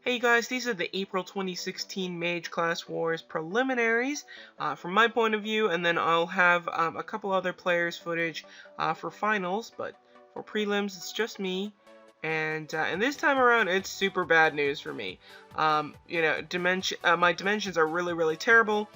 Hey guys, these are the April 2016 Mage Class Wars preliminaries from my point of view, and then I'll have a couple other players' footage for finals, but for prelims it's just me, and this time around it's super bad news for me. My dimensions are really terrible.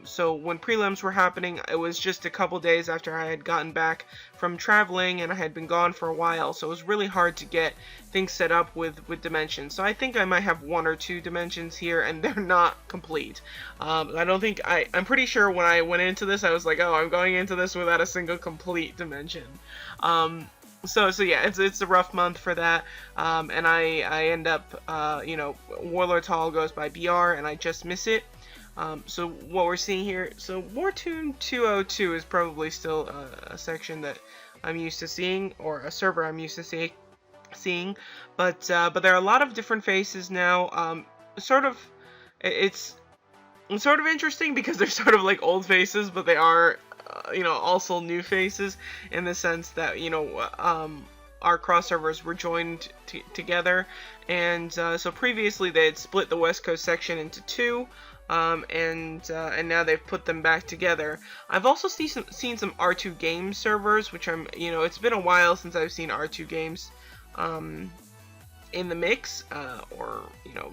So when prelims were happening, it was just a couple days after I had gotten back from traveling and I had been gone for a while, so it was really hard to get things set up with dimensions. So I think I might have one or two dimensions here, and they're not complete. I'm pretty sure when I went into this, I was like, oh, I'm going into this without a single complete dimension. So yeah, it's a rough month for that, and I end up, Warlord's Hall goes by BR, and I just miss it. So what we're seeing here, so Wartune 202 is probably still a section that I'm used to seeing, or a server I'm used to seeing, but there are a lot of different faces now. It's sort of interesting because they're sort of like old faces, but they are also new faces in the sense that our cross servers were joined together, and so previously they had split the West Coast section into two. And now they've put them back together. I've also seen some R2 Games servers, which it's been a while since I've seen R2 Games in the mix, or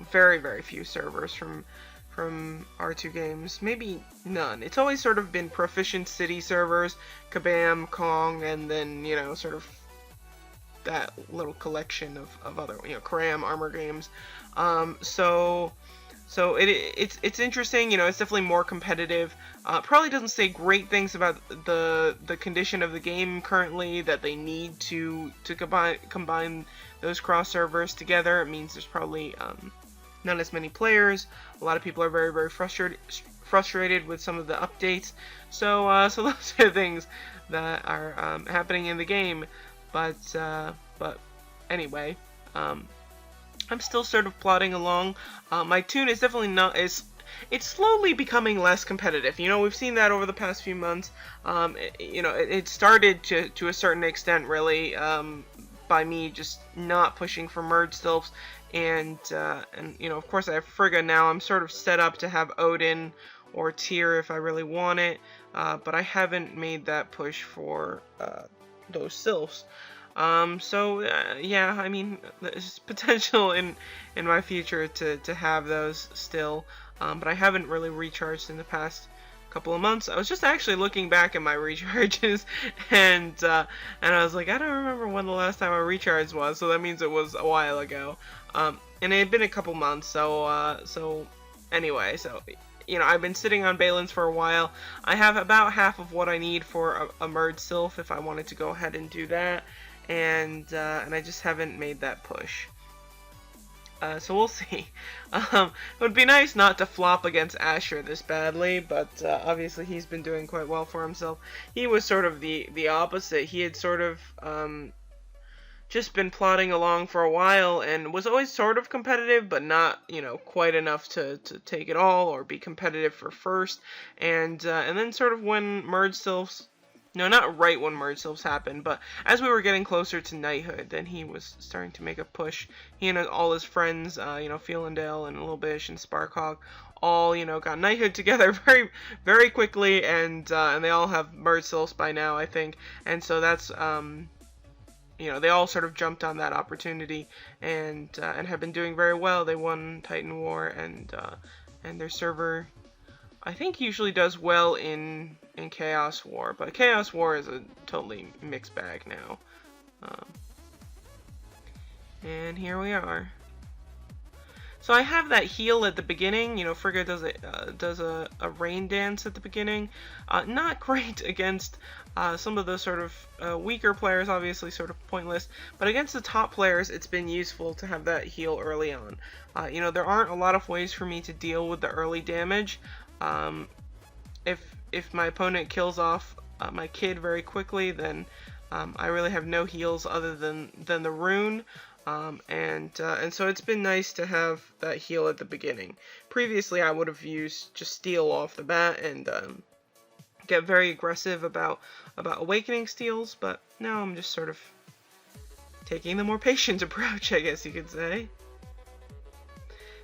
very few servers from R2 Games, maybe none. It's always sort of been Proficient City servers, Kabam, Kong, and then sort of that little collection of other Cram, Armor Games. So it's interesting, it's definitely more competitive. Probably doesn't say great things about the condition of the game currently, that they need to combine those cross servers together. It means there's probably not as many players. A lot of people are very frustrated with some of the updates. So those are things that are happening in the game. But anyway. I'm still sort of plodding along. My tune is definitely not it's slowly becoming less competitive. We've seen that over the past few months. It started to a certain extent, really, by me just not pushing for merge sylphs, and of course I have Frigga now. I'm sort of set up to have Odin or Tyr if I really want it, but I haven't made that push for those sylphs. Yeah, I mean, there's potential in my future to have those still, but I haven't really recharged in the past couple of months. I was just actually looking back at my recharges, and I was like, I don't remember when the last time I recharged was, so that means it was a while ago, and it had been a couple months, so anyway, I've been sitting on Balins for a while. I have about half of what I need for a merge sylph if I wanted to go ahead and do that. And I just haven't made that push. So we'll see. It would be nice not to flop against Asher this badly, but obviously he's been doing quite well for himself. He was sort of the opposite. He had sort of just been plodding along for a while and was always sort of competitive, but not quite enough to take it all or be competitive for first. And then sort of when merge sylphs. No, not right when merge sylphs happened, but as we were getting closer to knighthood, then he was starting to make a push. He and all his friends, Feelendale and Little Bish and Sparkhawk, all, got knighthood together very quickly, and they all have merge sylphs by now, I think. And so that's, they all sort of jumped on that opportunity and have been doing very well. They won Titan War, and their server, I think, usually does well in Chaos War, but Chaos War is a totally mixed bag now. And here we are. So I have that heal at the beginning. Frigga does a rain dance at the beginning. Not great against some of the sort of weaker players, obviously sort of pointless, but against the top players it's been useful to have that heal early on. There aren't a lot of ways for me to deal with the early damage. If my opponent kills off my kid very quickly, then I really have no heals other than the rune, and so it's been nice to have that heal at the beginning. Previously, I would have used just steal off the bat and get very aggressive about awakening steals, but now I'm just sort of taking the more patient approach, I guess you could say.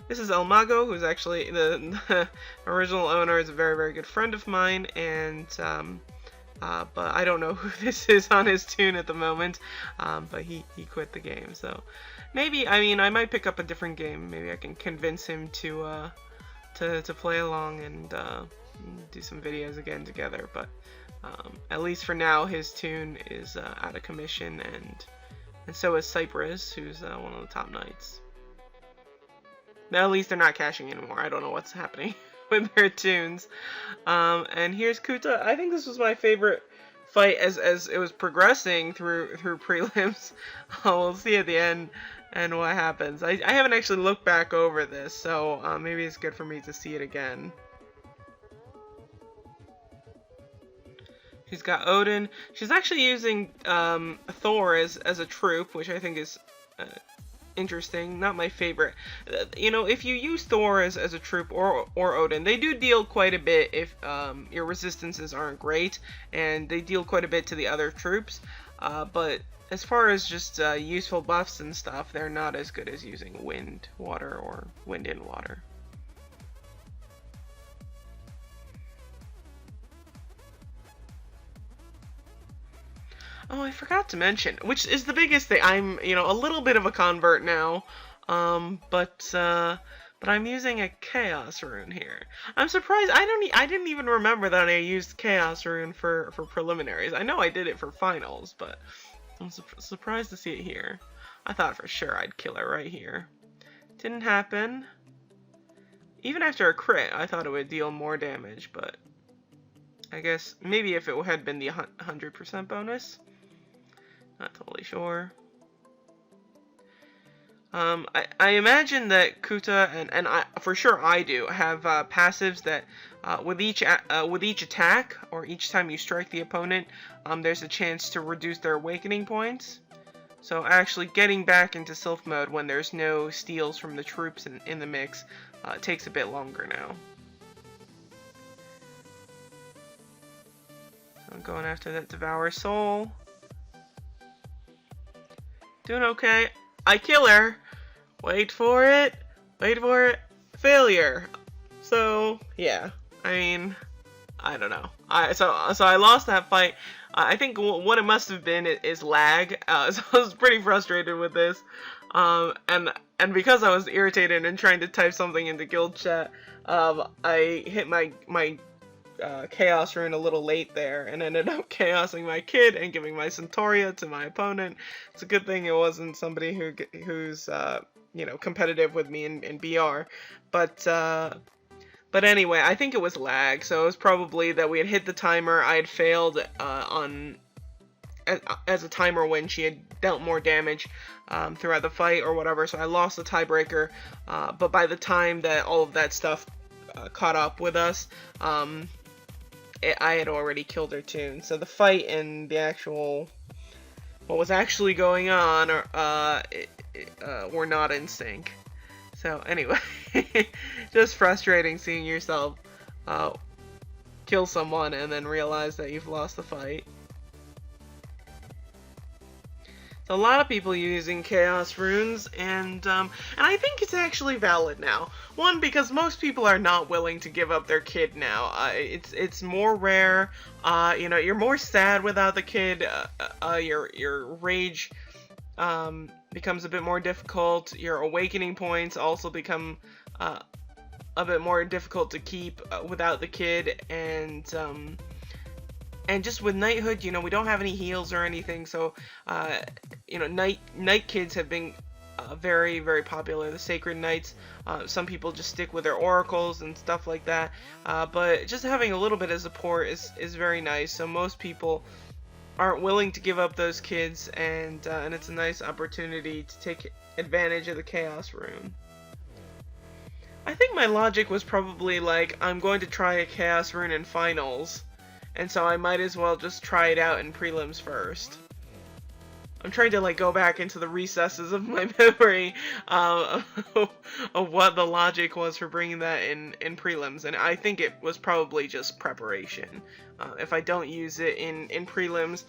This is El Mago, who's actually the original owner, is a very, very good friend of mine, and but I don't know who this is on his tune at the moment, but he quit the game, so maybe, I mean, I might pick up a different game. Maybe I can convince him to play along and do some videos again together, but at least for now, his tune is out of commission, and so is Cypress, who's one of the top knights. At least they're not caching anymore. I don't know what's happening with their tunes. And here's Kuta. I think this was my favorite fight as it was progressing through prelims. We'll see at the end and what happens. I haven't actually looked back over this, so maybe it's good for me to see it again. She's got Odin. She's actually using Thor as a troop, which I think is interesting. Not my favorite. You know, if you use Thor as a troop or Odin, they do deal quite a bit if your resistances aren't great, and they deal quite a bit to the other troops. But as far as just useful buffs and stuff, they're not as good as using wind, water, or wind in water. Oh, I forgot to mention, which is the biggest thing. I'm, you know, a little bit of a convert now, but I'm using a Chaos Rune here. I'm surprised. I didn't even remember that I used Chaos Rune for preliminaries. I know I did it for finals, but I'm surprised to see it here. I thought for sure I'd kill her right here. Didn't happen. Even after a crit, I thought it would deal more damage, but I guess maybe if it had been the 100% bonus. Not totally sure. I imagine that Kuta and I, for sure I do, have passives that with each attack or each time you strike the opponent, there's a chance to reduce their awakening points. So actually getting back into Sylph mode when there's no steals from the troops in the mix takes a bit longer now. So I'm going after that Devour Soul. Doing okay. I kill her. Wait for it. Wait for it. Failure. So, yeah. I mean, I don't know. So I lost that fight. I think what it must have been is lag. So I was pretty frustrated with this. And because I was irritated and trying to type something into guild chat, I hit my Chaos Rune a little late there and ended up chaosing my kid and giving my Centauria to my opponent. It's a good thing it wasn't somebody who's you know, competitive with me in BR, but anyway, I think it was lag, so it was probably that we had hit the timer. I had failed as a timer when she had dealt more damage throughout the fight or whatever, so I lost the tiebreaker, but by the time that all of that stuff caught up with us, I had already killed her tune. So the fight and the actual, what was actually going on, were not in sync. So anyway, just frustrating seeing yourself kill someone and then realize that you've lost the fight. So a lot of people using Chaos Runes, and I think it's actually valid now. One, because most people are not willing to give up their kid now. It's more rare. You know, you're more sad without the kid. Your rage becomes a bit more difficult. Your awakening points also become a bit more difficult to keep without the kid, and just with knighthood, you know, we don't have any heals or anything, so you know, knight kids have been very, very popular. The sacred knights, some people just stick with their oracles and stuff like that, but just having a little bit of support is very nice. So most people aren't willing to give up those kids, and it's a nice opportunity to take advantage of the Chaos Rune. I think my logic was probably like, I'm going to try a Chaos Rune in finals, and so I might as well just try it out in prelims first. I'm trying to like go back into the recesses of my memory of what the logic was for bringing that in prelims, and I think it was probably just preparation. If I don't use it in prelims,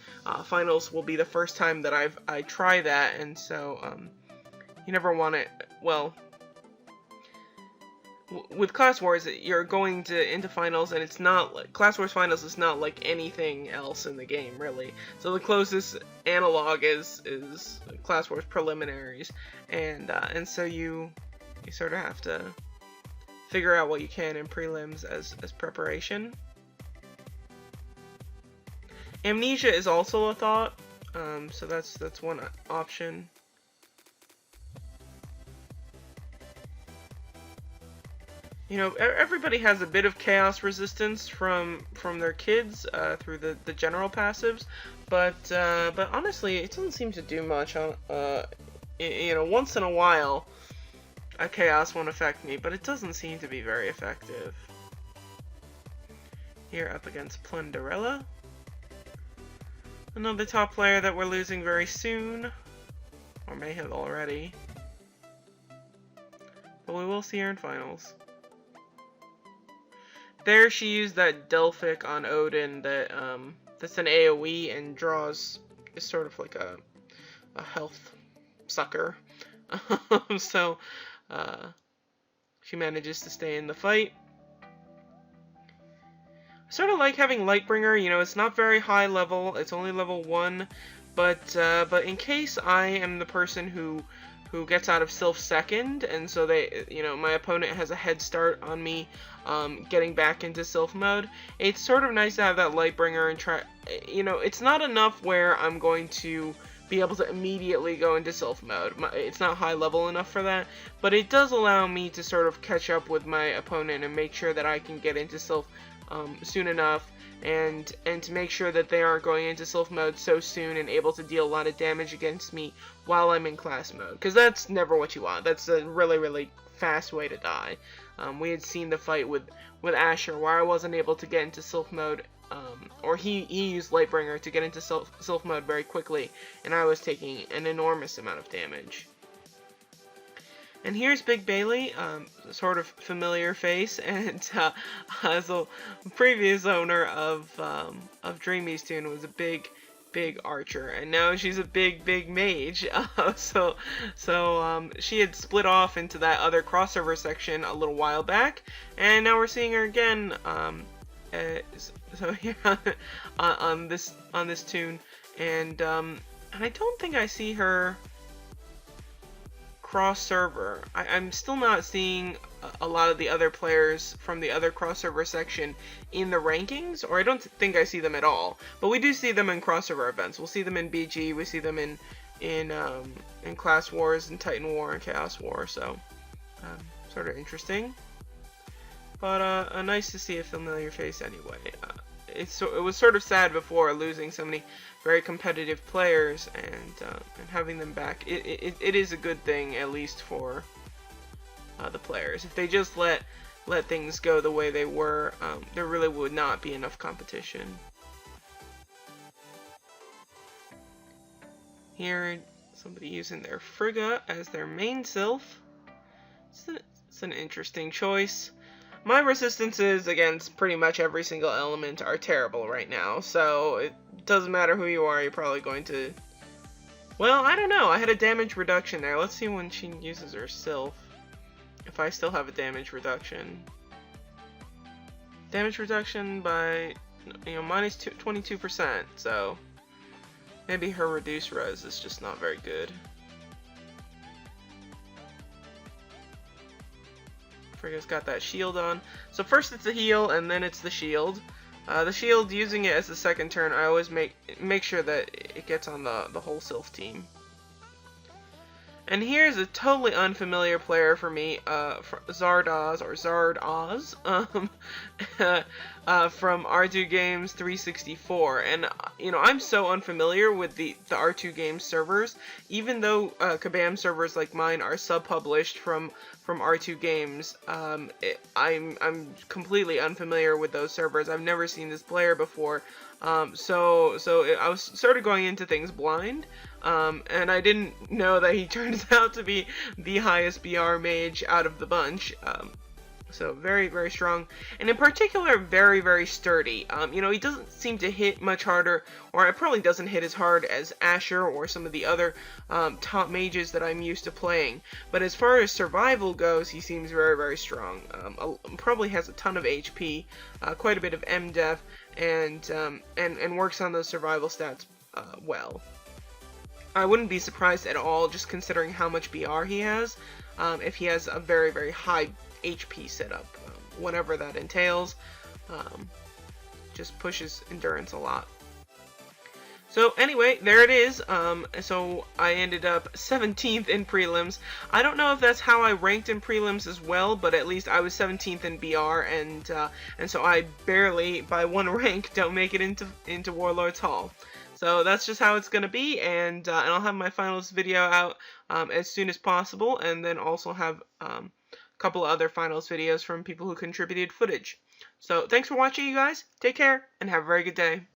finals will be the first time that I try that, and so you never want it. Well, with Class Wars, you're going into finals, and it's not like Class Wars finals is not like anything else in the game, really. So the closest analog is Class Wars Preliminaries, and so you sort of have to figure out what you can in prelims as preparation. Amnesia is also a thought, so that's one option. You know, everybody has a bit of chaos resistance from their kids through the general passives, but honestly, it doesn't seem to do much. You know, once in a while, a chaos won't affect me, but it doesn't seem to be very effective. Here up against Plunderella, another top player that we're losing very soon, or may have already, but we will see her in finals. There she used that Delphic on Odin that that's an AoE and draws, is sort of like a health sucker. So she manages to stay in the fight. I sort of like having Lightbringer. You know, it's not very high level. It's only level 1, but in case I am the person who gets out of Sylph second, and so my opponent has a head start on me getting back into Sylph mode, it's sort of nice to have that Lightbringer and try, it's not enough where I'm going to be able to immediately go into Sylph mode. It's not high level enough for that, but it does allow me to sort of catch up with my opponent and make sure that I can get into Sylph soon enough, and to make sure that they aren't going into Sylph mode so soon and able to deal a lot of damage against me while I'm in class mode, because that's never what you want. That's a really, really fast way to die. We had seen the fight with Asher where I wasn't able to get into Sylph mode, or he used Lightbringer to get into Sylph mode very quickly, and I was taking an enormous amount of damage. And here's Big Bailey, sort of familiar face, and as a previous owner of Wartune was a big archer, and now she's a big mage. So she had split off into that other crossover section a little while back, and now we're seeing her again. So yeah, on this tune, and I don't think I see her cross server. I'm still not seeing a lot of the other players from the other crossover section in the rankings, or I don't think I see them at all. But we do see them in crossover events. We'll see them in BG. We see them in Class Wars and Titan War and Chaos War. So sort of interesting, but nice to see a familiar face anyway. It was sort of sad before losing so many very competitive players, and having them back. It is a good thing, at least for the players. If they just let things go the way they were, there really would not be enough competition. Here, somebody using their Frigga as their main Sylph. It's an interesting choice. My resistances against pretty much every single element are terrible right now, so it doesn't matter who you are, you're probably going to... Well, I don't know, I had a damage reduction there. Let's see when she uses her Sylph, if I still have a damage reduction. Damage reduction by, minus 22%, so maybe her reduced res is just not very good. Frigga's got that shield on. So first it's the heal, and then it's the shield. The shield, using it as the second turn, I always make sure that it gets on the whole Sylph team. And here's a totally unfamiliar player for me, Zardoz, from R2 Games 364. And, I'm so unfamiliar with the R2 Games servers, even though Kabam servers like mine are sub-published from R2 Games. I'm completely unfamiliar with those servers. I've never seen this player before. So I was sort of going into things blind. And I didn't know that he turns out to be the highest BR mage out of the bunch. So very, very strong, and in particular, very, very sturdy. You know, he doesn't seem to hit much harder, or it probably doesn't hit as hard as Asher or some of the other top mages that I'm used to playing. But as far as survival goes, he seems very, very strong. Probably has a ton of HP, quite a bit of MDef, and works on those survival stats well. I wouldn't be surprised at all, just considering how much BR he has, if he has a very, very high HP setup, whatever that entails. Just pushes endurance a lot. So anyway, there it is. So I ended up 17th in prelims. I don't know if that's how I ranked in prelims as well, but at least I was 17th in BR, and so I barely, by one rank, don't make it into Warlord's Hall. So that's just how it's gonna be, and I'll have my finals video out as soon as possible, and then also have a couple of other finals videos from people who contributed footage. So thanks for watching, you guys. Take care and have a very good day.